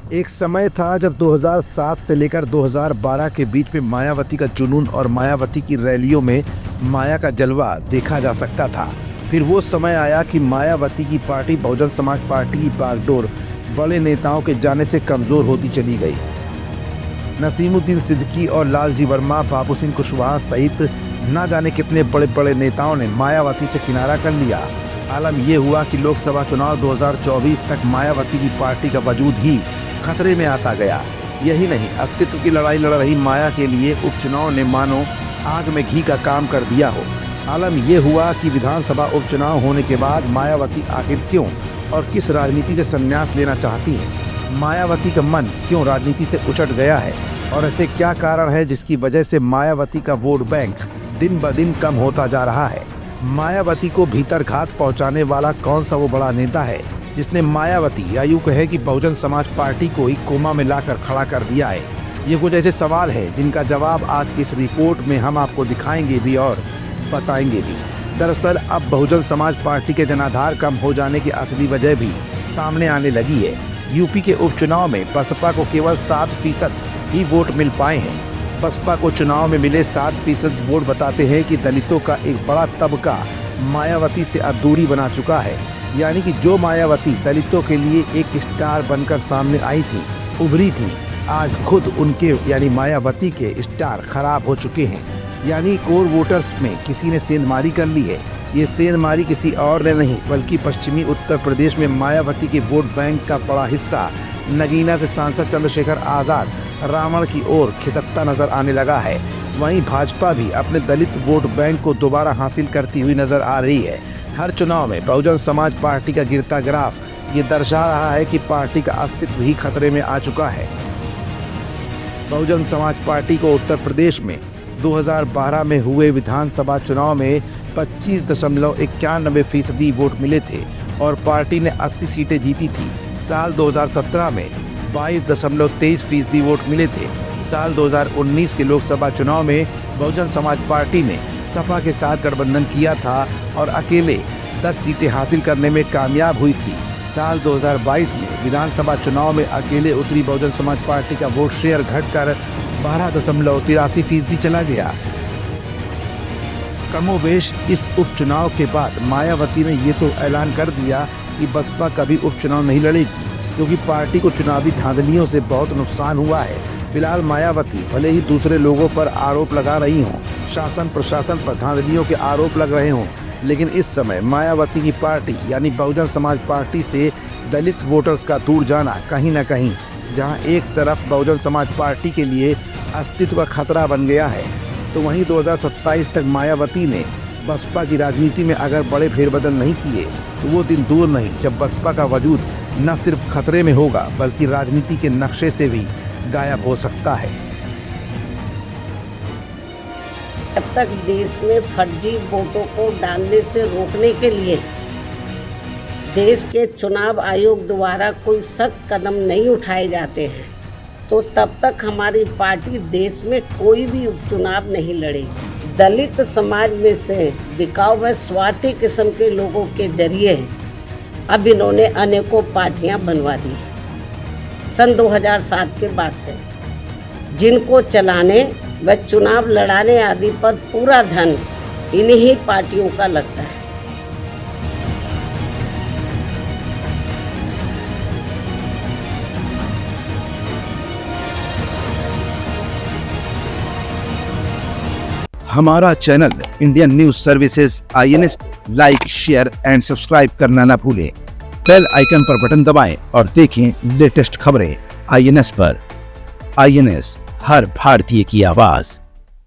एक समय था जब 2007 से लेकर 2012 के बीच में मायावती का जुनून और मायावती की रैलियों में माया का जलवा देखा जा सकता था। फिर वो समय आया कि मायावती की पार्टी बहुजन समाज पार्टी की बागडोर बड़े नेताओं के जाने से कमजोर होती चली गई। नसीमुद्दीन सिद्दीकी और लालजी वर्मा, बाबू सिंह कुशवाहा सहित न जाने कितने बड़े बड़े नेताओं ने मायावती से किनारा कर लिया। आलम यह हुआ कि लोकसभा चुनाव 2024 तक मायावती की पार्टी का वजूद ही खतरे में आता गया। यही नहीं, अस्तित्व की लड़ाई लड़ रही माया के लिए उपचुनाव ने मानो आग में घी का काम कर दिया हो। आलम यह हुआ कि विधानसभा उपचुनाव होने के बाद मायावती आखिर क्यों और किस राजनीति से संन्यास लेना चाहती है। मायावती का मन क्यों राजनीति से उचट गया है और ऐसे क्या कारण है जिसकी वजह से मायावती का वोट बैंक दिन ब दिन कम होता जा रहा है। मायावती को भीतर घात पहुंचाने वाला कौन सा वो बड़ा नेता है जिसने मायावती या यूं कहे कि बहुजन समाज पार्टी को ही कोमा में लाकर खड़ा कर दिया है। ये कुछ ऐसे सवाल है जिनका जवाब आज की इस रिपोर्ट में हम आपको दिखाएंगे भी और बताएंगे भी। दरअसल अब बहुजन समाज पार्टी के जनाधार कम हो जाने की असली वजह भी सामने आने लगी है। यूपी के उपचुनाव में बसपा को केवल 7% ही वोट मिल पाए हैं। बसपा को चुनाव में मिले 7% वोट बताते हैं कि दलितों का एक बड़ा तबका मायावती से अब दूरी बना चुका है। यानी कि जो मायावती दलितों के लिए एक स्टार बनकर सामने आई थी, उभरी थी, आज खुद उनके यानी मायावती के स्टार खराब हो चुके हैं। यानी कोर वोटर्स में किसी ने सेंधमारी कर ली है। ये सेंधमारी किसी और ने नहीं बल्कि पश्चिमी उत्तर प्रदेश में मायावती के वोट बैंक का बड़ा हिस्सा नगीना से सांसद चंद्रशेखर आजाद रावण की ओर खिसकता नजर आने लगा है। वहीं भाजपा भी अपने दलित वोट बैंक को दोबारा हासिल करती हुई नजर आ रही है। हर चुनाव में बहुजन समाज पार्टी का गिरता ग्राफ ये दर्शा रहा है कि पार्टी का अस्तित्व ही खतरे में आ चुका है। बहुजन समाज पार्टी को उत्तर प्रदेश में 2012 में हुए विधानसभा चुनाव में 25.91% वोट मिले थे और पार्टी ने 80 सीटें जीती थी। साल 2017 में 22.23% वोट मिले थे। साल 2019 के लोकसभा चुनाव में बहुजन समाज पार्टी ने सपा के साथ गठबंधन किया था और अकेले 10 सीटें हासिल करने में कामयाब हुई थी। साल 2022 में विधानसभा चुनाव में अकेले उतरी बहुजन समाज पार्टी का वोट शेयर घटकर 12.83% चला गया। कमोबेश इस उपचुनाव के बाद मायावती ने ये तो ऐलान कर दिया कि बसपा कभी उपचुनाव नहीं लड़ेगी क्योंकि पार्टी को चुनावी धांधलियों से बहुत नुकसान हुआ है। फिलहाल मायावती भले ही दूसरे लोगों पर आरोप लगा रही हों, शासन प्रशासन पर धांधलियों के आरोप लग रहे हों, लेकिन इस समय मायावती की पार्टी यानी बहुजन समाज पार्टी से दलित वोटर्स का दूर जाना कहीं न कहीं जहां एक तरफ बहुजन समाज पार्टी के लिए अस्तित्व का खतरा बन गया है, तो वहीं 2027 तक मायावती ने बसपा की राजनीति में अगर बड़े फेरबदल नहीं किए तो वो दिन दूर नहीं जब बसपा का वजूद न सिर्फ खतरे में होगा बल्कि राजनीति के नक्शे से भी गायब हो सकता है। जब तक देश में फर्जी वोटों को डालने से रोकने के लिए देश के चुनाव आयोग द्वारा कोई सख्त कदम नहीं उठाए जाते हैं तो तब तक हमारी पार्टी देश में कोई भी उपचुनाव नहीं लड़ेगी। दलित समाज में से बिकाऊ व स्वार्थी किस्म के लोगों के जरिए अब इन्होंने अनेकों पार्टियां बनवा दी सन 2007 के बाद से, जिनको चलाने व चुनाव लड़ाने आदि पर पूरा धन इन्हीं पार्टियों का लगता है। हमारा channel Indian news services INS like, share and subscribe करना ना भूलें। बेल आइकन पर बटन दबाएं और देखें लेटेस्ट खबरें INS पर। INS हर भारतीय की आवाज।